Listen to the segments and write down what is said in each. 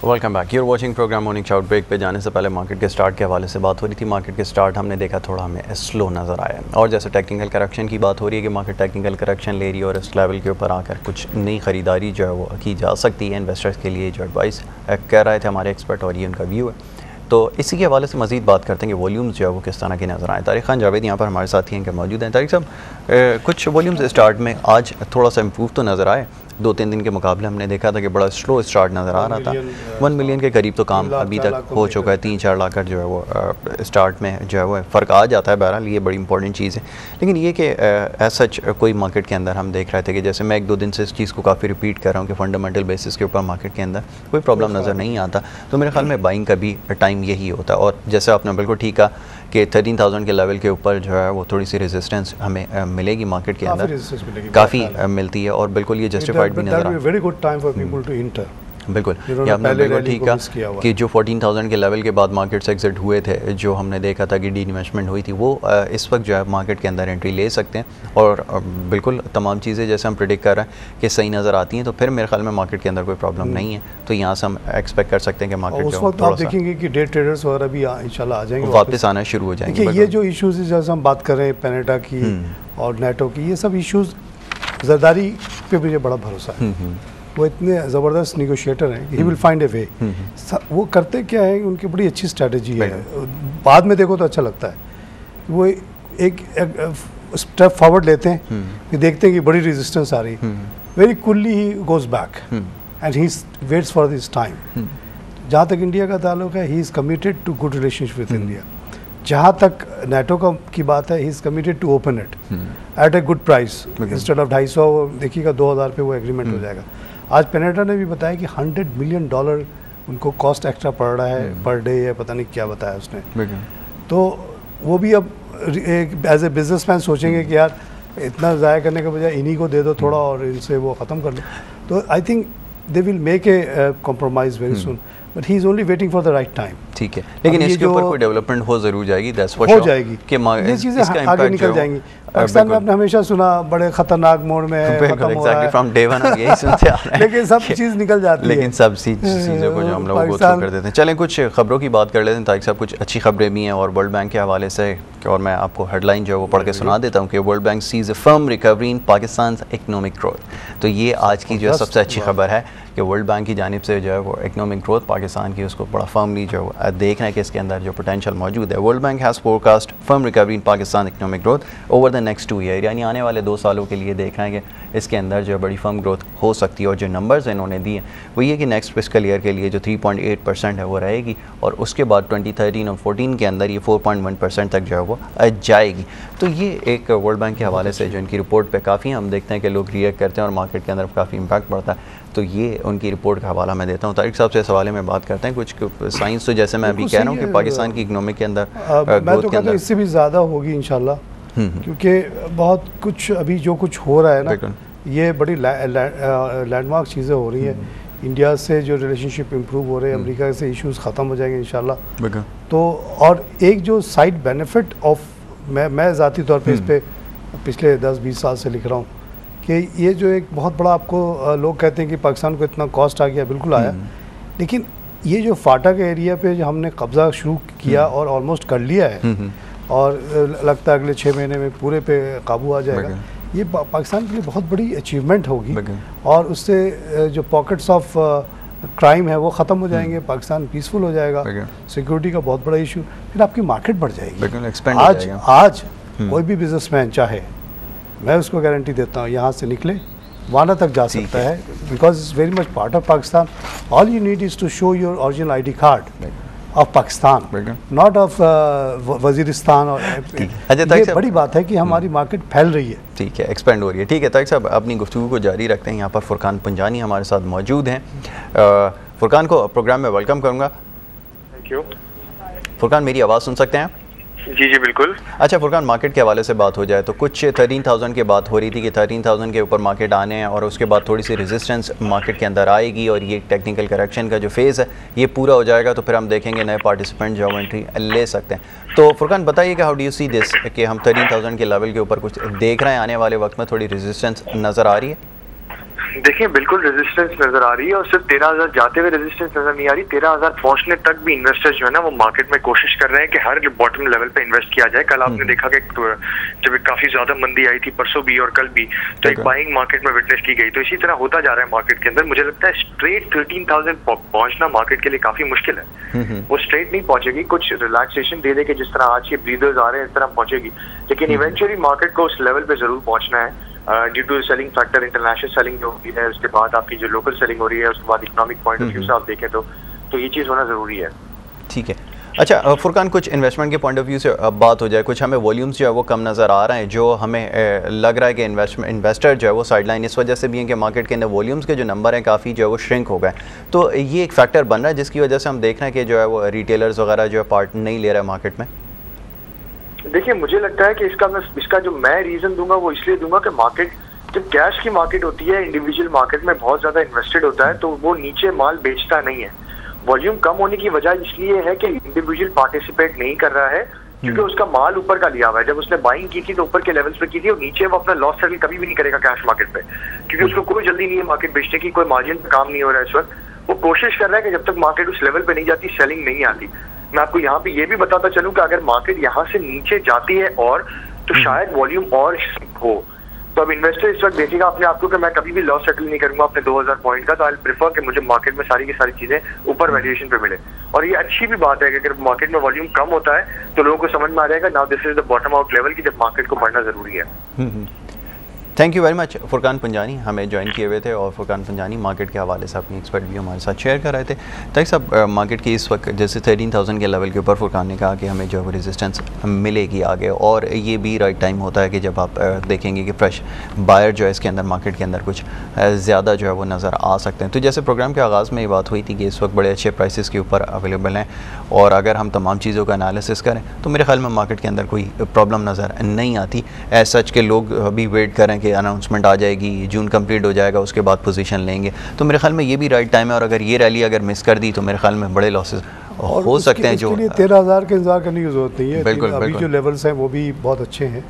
Welcome back. You're watching program morning shout. Break पे जाने से पहले मार्केट के स्टार्ट के हवाले से बात हो रही थी। मार्केट के स्टार्ट हमने देखा थोड़ा हमें स्लो नज़र आया और जैसे टेक्निकल करेक्शन की बात हो रही है कि मार्केट टेक्निकल करेक्शन ले रही है और इस लेवल के ऊपर आकर कुछ नई ख़रीदारी जो है वो की जा सकती है इन्वेस्टर्स के लिए, जो एडवाइस कह रहे थे हमारे एक्सपर्ट और ये उनका व्यू है। तो इसी के हवाले से मज़ीद बात करते हैं कि वॉल्यूम्स जो है वो किस तरह के नज़र आए। तारिक खान जावेद यहाँ पर हमारे साथ ही हैं कि मौजूद हैं। तारिक साहब, कुछ वॉल्यूम्स स्टार्ट में आज थोड़ा सा इम्प्रूव तो नज़र आए, 2-3 दिन के मुकाबले हमने देखा था कि बड़ा स्लो स्टार्ट नज़र आ रहा था। 1 मिलियन के करीब तो काम अभी तक हो चुका है। 3-4 लाख का जो है वो स्टार्ट में जो है वो फ़र्क आ जाता है। बहरहाल ये बड़ी इंपॉर्टेंट चीज़ है, लेकिन ये कि एज सच कोई मार्केट के अंदर हम देख रहे थे कि जैसे मैं 1-2 दिन से इस चीज़ को काफ़ी रिपीट कर रहा हूँ कि फंडामेंटल बेसिस के ऊपर मार्केट के अंदर कोई प्रॉब्लम नज़र नहीं आता। तो मेरे ख्याल में बाइंग का भी टाइम यही होता है। और जैसे आपने बिल्कुल ठीक कहा कि 13,000 के लेवल के ऊपर जो है वो थोड़ी सी रेजिस्टेंस हमें मिलेगी मार्केट के अंदर, काफ़ी मिलती है और बिल्कुल ये जस्टिफाइड भी नज़र आता है। Good time for people to enter. बिल्कुल, ये आपने बिल्कुल ठीक कहा कि जो 14,000 के लेवल के बाद मार्केट से एग्जिट हुए थे, जो हमने देखा था कि डी इन्वेस्टमेंट हुई थी, वो इस वक्त जो है मार्केट के अंदर एंट्री ले सकते हैं और बिल्कुल तमाम चीज़ें जैसे हम प्रेडिक्ट कर रहे हैं कि सही नज़र आती हैं, तो फिर मेरे ख्याल में मार्केट के अंदर कोई प्रॉब्लम नहीं है। तो यहाँ से हम एक्सपेक्ट कर सकते हैं कि मार्केट उस वक्त आप देखेंगे कि डे ट्रेडर्स वगैरह भी इंशाल्लाह आ जाएंगे, वापस आना शुरू हो जाएंगे। ये जो इशूज़ जैसे हम बात कर रहे हैं पेनेटा की और नेटो की, ये सब इशूज़ जरदारी पे मुझे बड़ा भरोसा है। वो इतने ज़बरदस्त निगोशिएटर हैं कि ही विल फाइंड ए वे। वो करते क्या है, उनकी बड़ी अच्छी स्ट्रेटजी है। बाद में देखो तो अच्छा लगता है। वो एक स्टेप फॉरवर्ड लेते हैं कि देखते हैं कि बड़ी रेजिस्टेंस आ रही, very coolly he goes back and he waits for this time. जहाँ तक इंडिया का ताल्लुक है, he is committed to good relationship with India. जहाँ तक नेटो का की बात है, he is committed to open it at a good price. Instead of 250 देखिएगा 2,000 पे वो एग्रीमेंट हो जाएगा। आज पेनेटा ने भी बताया कि $100 मिलियन उनको कॉस्ट एक्स्ट्रा पड़ रहा है पर डे, या पता नहीं क्या बताया उसने। तो वो भी अब एज ए बिजनेसमैन सोचेंगे कि यार इतना ज़ाया करने के बजाय इन्हीं को दे दो थोड़ा और इनसे वो ख़त्म कर लो। तो I think they will make a compromise very soon, but he is only waiting for the right time. ठीक है, लेकिन इसके ऊपर कोई डेवलपमेंट हो ज़रूर जाएगी, हो जाएगी कि ये चीज़ें आगे निकल जाएंगी। पाकिस्तान में आपने हमेशा सुना बड़े खतरनाक मोड में है, खत्म हो रहा है, फ्रॉम डे वन हम यही सुनते आ रहे हैं। लेकिन सब चीज़ निकल जाती है, लेकिन सब चीज़ों को जो हम लोग गो थ्रू कर देते हैं। चलें कुछ खबरों की बात कर लेते हैं। तारिक साहब, कुछ अच्छी खबरें भी हैं और वर्ल्ड बैंक के हवाले से, और मैं आपको हेडलाइन जो है वो पढ़ के सुना देता हूँ कि world bank sees a firm recovery in Pakistan economic growth. तो ये आज की जो है सबसे अच्छी खबर है कि वर्ल्ड बैंक की जानिब से जो है वो इकनॉमिक ग्रोथ पाकिस्तान की उसको बड़ा फर्मली जो देख रहे हैं कि इसके अंदर जो पोटेंशियल मौजूद है। World bank has forecast firm recovery in Pakistan economic growth over the next 2 year, यानी आने वाले 2 सालों के लिए देख रहे हैं कि इसके अंदर जो बड़ी फर्म ग्रोथ हो सकती है। और जो नंबर्स इन्होंने दिए वो ये कि नेक्स्ट फिस्कल ईयर के लिए जो 3.8% है वो रहेगी और उसके बाद 2013 और 14 के अंदर ये 4.1% तक जो है वो जाएगी। तो ये एक वर्ल्ड बैंक के हवाले से जो इनकी रिपोर्ट पे काफ़ी हम देखते हैं कि लोग रिएक्ट करते हैं और मार्केट के अंदर काफ़ी इम्पैक्ट पड़ता है। तो ये उनकी रिपोर्ट का हवाला मैं देता हूँ। तारिक साहब से इस हवाले में बात करते हैं। कुछ साइंस तो जैसे मैं अभी कह रहा हूँ कि पाकिस्तान की इकनॉमिक के अंदर ग्रोथ के अंदर इससे भी ज़्यादा होगी इंशाल्लाह, क्योंकि बहुत कुछ अभी जो कुछ हो रहा है ना, ये बड़ी लैंडमार्क चीज़ें हो रही हैं। इंडिया से जो रिलेशनशिप इम्प्रूव हो रहे हैं, अमेरिका से इश्यूज ख़त्म हो जाएंगे इंशाल्लाह। तो और एक जो साइड बेनिफिट ऑफ, मैं ज़ाती तौर पे इस पर पिछले 10-20 साल से लिख रहा हूँ कि ये जो एक बहुत बड़ा, आपको लोग कहते हैं कि पाकिस्तान को इतना कॉस्ट आ गया, बिल्कुल आया, लेकिन ये जो फाटक एरिया पे जो हमने कब्ज़ा शुरू किया और ऑलमोस्ट कर लिया है और लगता है अगले 6 महीने में पूरे पे काबू आ जाएगा, ये पाकिस्तान के लिए बहुत बड़ी अचीवमेंट होगी और उससे जो पॉकेट्स ऑफ क्राइम है वो ख़त्म हो जाएंगे, पाकिस्तान पीसफुल हो जाएगा, सिक्योरिटी का बहुत बड़ा इशू, फिर आपकी मार्केट बढ़ जाएगी। आज कोई भी बिजनेसमैन चाहे, मैं उसको गारंटी देता हूँ, यहाँ से निकले वाना तक जा सकता है, because it's very much part of Pakistan. All you need is to show your original ID card of Pakistan, not of Waziristan. और ये बड़ी बात है कि हमारी मार्केट फैल रही है, ठीक है, एक्सपेंड हो रही है। ठीक है तारिक साहब, अपनी गुफ्तगू को जारी रखते हैं। यहाँ पर फुरकान पंजानी हमारे साथ मौजूद हैं। फुरकान को प्रोग्राम में वेलकम करूँगा। Thank you. फुरकान, मेरी आवाज़ सुन सकते हैं आप? जी जी बिल्कुल। अच्छा फुरकान, मार्केट के हवाले से बात हो जाए तो कुछ 13,000 की बात हो रही थी कि 13,000 के ऊपर मार्केट आने हैं और उसके बाद थोड़ी सी रेजिस्टेंस मार्केट के अंदर आएगी और ये टेक्निकल करेक्शन का जो फेज़ है ये पूरा हो जाएगा तो फिर हम देखेंगे नए पार्टिसिपेंट जो एंट्री ले सकते हैं। तो फुरकान बताइए कि how do you see this कि हम 13,000 के लेवल के ऊपर कुछ देख रहे हैं, आने वाले वक्त में थोड़ी रेजिस्टेंस नज़र आ रही है? देखिए बिल्कुल रेजिस्टेंस नजर आ रही है और सिर्फ 13,000 जाते हुए रेजिस्टेंस नजर नहीं आ रही, 13,000 पहुंचने तक भी इन्वेस्टर्स जो है ना वो मार्केट में कोशिश कर रहे हैं कि हर बॉटम लेवल पे इन्वेस्ट किया जाए। कल आपने देखा कि जब काफी ज्यादा मंदी आई थी परसों भी और कल भी, तो एक बाइंग मार्केट में विटनेस की गई। तो इसी तरह होता जा रहा है मार्केट के अंदर। मुझे लगता है स्ट्रेट 13,000 पहुंचना मार्केट के लिए काफी मुश्किल है। वो स्ट्रेट नहीं पहुंचेगी, कुछ रिलैक्सेशन दे दे के जिस तरह आज के ब्रीदर्स आ रहे हैं इस तरह पहुंचेगी, लेकिन इवेंचुअली मार्केट को उस लेवल पे जरूर पहुंचना है। Due to selling factor, international selling जो होती है, उसके बाद आपकी जो लोकल सेलिंग हो रही है, उसके बाद इकोनॉमिक पॉइंट ऑफ व्यू से आप देखें तो ये चीज़ होना ज़रूरी है। ठीक है। अच्छा फुरकान, कुछ इन्वेस्टमेंट के पॉइंट ऑफ व्यू से अब बात हो जाए, कुछ हमें वॉल्यूम्स जो है वो कम नज़र आ रहे हैं, जो हमें लग रहा है कि इन्वेस्टर जो है वो साइडलाइन इस वजह से भी है कि मार्केट के अंदर वॉल्यूम्स के जो नंबर हैं काफ़ी जो है वो श्रिंक हो गए। तो ये एक फैक्टर बन रहा है जिसकी वजह से हम देख रहे हैं कि जो है वो रिटेलर्स वगैरह जो है पार्ट नहीं ले रहा है मार्केट में। देखिए मुझे लगता है कि इसका जो मैं रीज़न दूंगा वो इसलिए दूंगा कि मार्केट, जब कैश की मार्केट होती है, इंडिविजुअल मार्केट में बहुत ज्यादा इन्वेस्टेड होता है, तो वो नीचे माल बेचता नहीं है। वॉल्यूम कम होने की वजह इसलिए है कि इंडिविजुअल पार्टिसिपेट नहीं कर रहा है क्योंकि उसका माल ऊपर का लिया हुआ है। जब उसने बाइंग की थी तो ऊपर के लेवल्स पे की थी और नीचे वो अपना लॉस सेटल कभी भी नहीं करेगा कैश मार्केट पे, क्योंकि उसको कोई जल्दी नहीं है मार्केट बेचने की, कोई मार्जिन पे काम नहीं हो रहा है इस वक्त। वो कोशिश कर रहा है कि जब तक मार्केट उस लेवल पे नहीं जाती सेलिंग नहीं आती। मैं आपको यहाँ पे ये भी बताता चलूँ कि अगर मार्केट यहाँ से नीचे जाती है और तो शायद वॉल्यूम और हो, तो अब इन्वेस्टर इस वक्त देखेगा अपने आप को कि मैं कभी भी लॉस सेटल नहीं करूंगा अपने 2000 पॉइंट का, तो आई प्रेफर कि मुझे मार्केट में सारी की सारी चीजें ऊपर वैल्यूएशन पे मिले। और ये अच्छी भी बात है कि अगर मार्केट में वॉल्यूम कम होता है तो लोगों को समझ में आ जाएगा now this is the bottom out level की जब मार्केट को बढ़ना जरूरी है। Thank you very much. Furqan Panjani हमें ज्वाइन किए हुए थे और फुरकान पंजानी मार्केट के हवाले से अपनी एक्सपर्ट व्यू हमारे साथ शेयर कर रहे थे। ताकि सब मार्केट की इस वक्त जैसे 13,000 के लेवल के ऊपर फुरकान ने कहा कि हमें जो है रेजिस्टेंस मिलेगी आगे, और ये भी राइट टाइम होता है कि जब आप देखेंगे कि फ्रेश बायर जो है इसके अंदर मार्केट के अंदर कुछ ज़्यादा जो है वो नज़र आ सकते हैं। तो जैसे प्रोग्राम के आगाज़ में ये बात हुई थी कि इस वक्त बड़े अच्छे प्राइसेस के ऊपर अवेलेबल हैं, और अगर हम तमाम चीज़ों का एनालिसिस करें तो मेरे ख्याल में मार्केट के अंदर कोई प्रॉब्लम नज़र नहीं आती। एज सच के लोग अभी वेट करें कि अनाउंसमेंट आ जाएगी, जून कंप्लीट हो जाएगा, उसके बाद पोजीशन लेंगे, तो मेरे ख्याल में ये भी राइट टाइम है। और अगर ये रैली अगर मिस कर दी तो मेरे ख्याल में बड़े लॉसेस हो सकते हैं। जो 13,000 के इंतजार करने की जरूरत नहीं है। बिल्कुल, अभी बिल्कुल। जो लेवल्स हैं वो भी बहुत अच्छे हैं,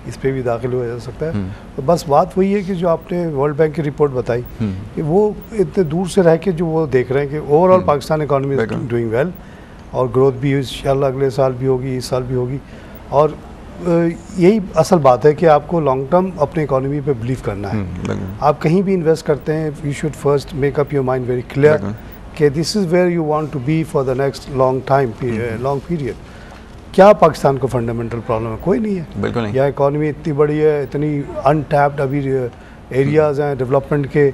इस पे भी दाखिल हुआ जा सकता है। तो बस बात वही है कि जो आपने वर्ल्ड बैंक की रिपोर्ट बताई कि वो इतने दूर से रह के जो वो देख रहे हैं कि overall Pakistan economy is doing well, और ग्रोथ भी इंशाल्लाह अगले साल भी होगी, इस साल भी होगी। और यही असल बात है कि आपको लॉन्ग टर्म अपने इकोनॉमी पे बिलीव करना है। आप कहीं भी इन्वेस्ट करते हैं, you should first make up your mind very clear कि this is where you want to be for the next long period. क्या पाकिस्तान को फंडामेंटल प्रॉब्लम है? कोई नहीं है, बिल्कुल नहीं। यह इकॉनमी इतनी बड़ी है, इतनी अनटैप्ड अभी एरियाज़ हैं डेवलपमेंट के।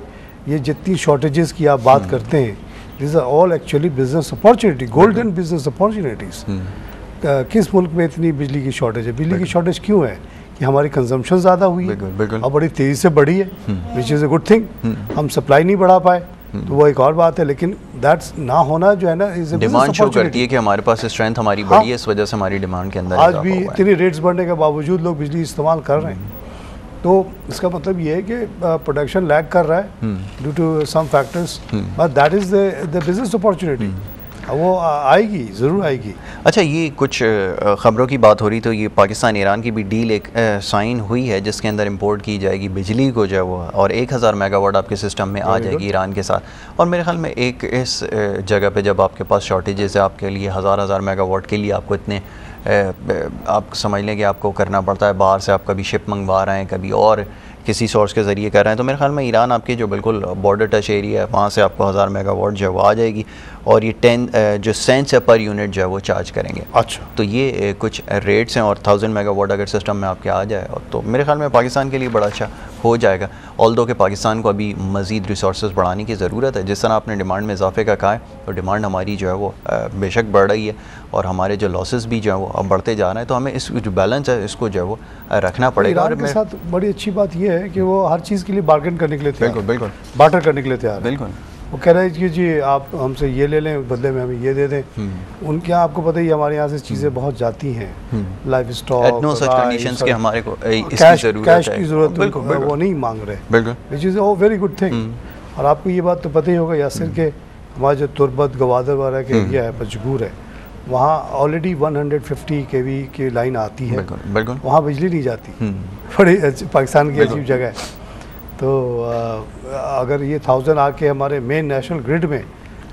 ये जितनी शॉर्टेजेस की आप बात करते हैं, this are all actually business opportunity, golden business opportunities. किस मुल्क में इतनी बिजली की शॉर्टेज है? बिजली की शॉर्टेज क्यों है? कि हमारी कंजम्पशन ज़्यादा हुई है और बड़ी तेज़ी से बढ़ी है, which is a good thing. हम सप्लाई नहीं बढ़ा पाए तो वो एक और बात है, लेकिन दैट्स ना होना जो है ना इज डिमांड शो करती है कि हमारे पास स्ट्रेंथ हमारी बढ़ी है, इस वजह से हमारी डिमांड के अंदर आज भी इतनी रेट्स बढ़ने के बावजूद लोग बिजली इस्तेमाल कर रहे हैं। तो इसका मतलब ये है कि प्रोडक्शन लैग कर रहा है due to some factors, but that is the business opportunity. वो आएगी, ज़रूर आएगी। अच्छा, ये कुछ ख़बरों की बात हो रही, तो ये पाकिस्तान ईरान की भी डील एक साइन हुई है जिसके अंदर इंपोर्ट की जाएगी बिजली को जो है वो, और 1000 मेगावाट आपके सिस्टम में आ जाएगी ईरान के साथ। और मेरे ख्याल में एक इस जगह पे जब आपके पास शॉर्टेजेस है, आपके लिए हज़ार मेगावाट के लिए आपको इतने आप समझ लें कि आपको करना पड़ता है, बाहर से आप कभी शिप मंगवा रहे हैं, कभी और किसी सोर्स के ज़रिए कर रहे हैं, तो मेरे ख्याल में ईरान आपकी जो बिल्कुल बॉर्डर टच एरिया है वहाँ से आपको 1000 मेगावाट जो है वो आ जाएगी, और ये 10 जो सेंट्स है पर यूनिट जो है वो चार्ज करेंगे। अच्छा, तो ये कुछ रेट्स हैं, और 1000 मेगावाट अगर सिस्टम में आपके आ जाए तो मेरे ख्याल में पाकिस्तान के लिए बड़ा अच्छा हो जाएगा। ऑल्दो कि पाकिस्तान को अभी मज़ीद रिसोर्सेज बढ़ाने की ज़रूरत है। जिस तरह आपने डिमांड में इजाफे का कहा है, तो डिमांड हमारी जो है वो बेशक बढ़ रही है, और हमारे जो लॉसेस भी जो है वो अब बढ़ते जा रहे हैं। तो हमें इस जो बैलेंस है इसको जो है वो रखना पड़ेगा। और के साथ बड़ी अच्छी बात यह है कि वो हर चीज़ के लिए बार्गेन करने के लिए तैयार, बिल्कुल बार्टर करने के लिए तैयार, बिल्कुल। वो कह रहे हैं कि जी आप हमसे ये ले लें, बदले में हमें ये दे दें। उनके यहाँ आपको पता ही हमारे यहाँ से चीज़ें बहुत जाती हैं, life stock, no such conditions के हमारे को कैश की ज़रूरत, वो नहीं मांग रहे, बिल्कुल, which is a very good thing. और आपको ये बात तो पता ही होगा यासिर के हमारा जो तुरबत गवादर वाला के एरिया है, पंजगूर है, वहाँ ऑलरेडी 150 kV की लाइन आती है, बिल्कुल, वहाँ बिजली नहीं जाती। बड़ी पाकिस्तान की अजीब जगह है। तो अगर ये 1000 आके हमारे मेन नेशनल ग्रिड में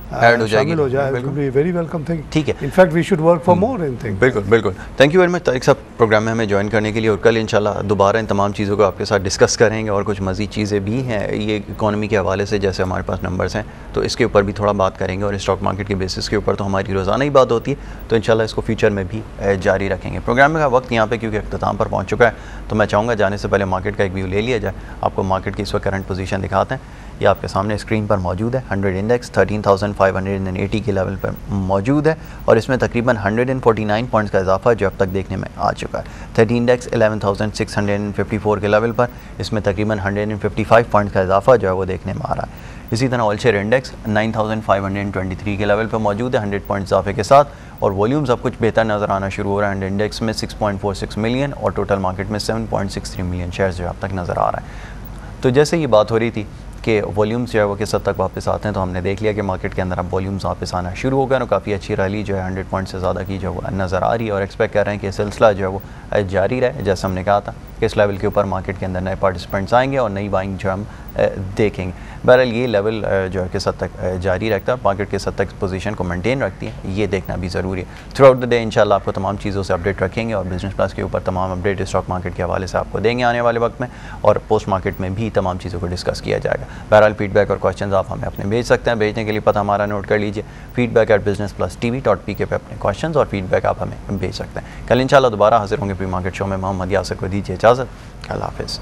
शामिल हो जाए, वेरी वेलकम थिंग। ठीक है, in fact we should work for more in thing. बिल्कुल बिल्कुल, thank you very much Tariq साहब प्रोग्राम में हमें ज्वाइन करने के लिए, और कल इंशाल्लाह दोबारा इन तमाम चीज़ों को आपके साथ डिस्कस करेंगे, और कुछ मज़ीद चीज़ें भी हैं ये इकॉनमी के हवाले से, जैसे हमारे पास नंबर्स हैं तो इसके ऊपर भी थोड़ा बात करेंगे, और स्टॉक मार्केट के बेसिस के ऊपर तो हमारी रोज़ाना ही बात होती है, तो इंशाल्लाह इसको फ्यूचर में भी जारी रखेंगे। प्रोग्राम का वक्त यहाँ पे क्योंकि अख्ताम पर पहुँच चुका है, तो मैं चाहूँगा जाने से पहले मार्केट का एक व्यू ले लिया जाए। आपको मार्केट की इस वक्त करंट पोजीशन दिखाते हैं, ये आपके सामने स्क्रीन पर मौजूद है। 100 इंडेक्स 13,580 के लेवल पर मौजूद है, और इसमें तकरीबन 149 पॉइंट्स का इजाफा जो अब तक देखने में आ चुका है। 30 इंडेक्स 11,654 के लेवल पर, इसमें तकरीबन 155 पॉइंट्स का इजाफा जो है वो देखने में आ रहा है। इसी तरह ऑल शेयर इंडेक्स 9,523 के लेवल पर मौजूद है 100 पॉइंट इजाफे के साथ, और वॉल्यूम्स अब कुछ बेहतर नज़र आना शुरू हो रहा है। इंडेक्स में 6.46 मिलियन और टोटल मार्केट में 7.63 मिलियन शेयर्स जो अब तक नज़र आ रहा है। तो जैसे ये बात हो रही थी कि वॉल्यूम्स जो है वो किस हद तक वापस आते हैं, तो हमने देख लिया कि मार्केट के अंदर अब वॉल्यूम्स वापस आना शुरू हो गए, और काफ़ी अच्छी रैली जो है 100 पॉइंट से ज़्यादा की जो है नज़र आ रही है, और एक्सपेक्ट कर रहे हैं कि सिलसिला जो है वो जारी रहे। जैसे हमने कहा था कि इस लेवल के ऊपर मार्केट के अंदर नए पार्टिसिपेंट्स आएंगे और नई बाइंग जो हम देखेंगे। बहरहाल ये लेवल जो है किस हद तक जारी रखता है, मार्केट किस हद तक पोजीशन को मेंटेन रखती है, ये देखना भी ज़रूरी है। थ्रू आउट द डे इंशाल्लाह आपको तमाम चीज़ों से अपडेट रखेंगे, और बिजनेस प्लस के ऊपर तमाम अपडेट स्टॉक मार्केट के हवाले से आपको देंगे आने वाले वक्त में, और पोस्ट मार्केट में भी तमाम चीज़ों को डिस्कस किया जाएगा। बहरहाल फीडबैक और क्वेश्चन आप हमें अपने भेज सकते हैं, भेजने के लिए पता हमारा नोट कर लीजिए, feedback@businessplusTV.pk पे अपने क्वेश्चन और फीडबैक आप हमें भेज सकते हैं। कल इंशाल्लाह दोबारा हाजिर होंगे प्री मार्केट शो में। मोहम्मद यासिर को दीजिए इजाज़त, अल्लाह हाफ़िज़।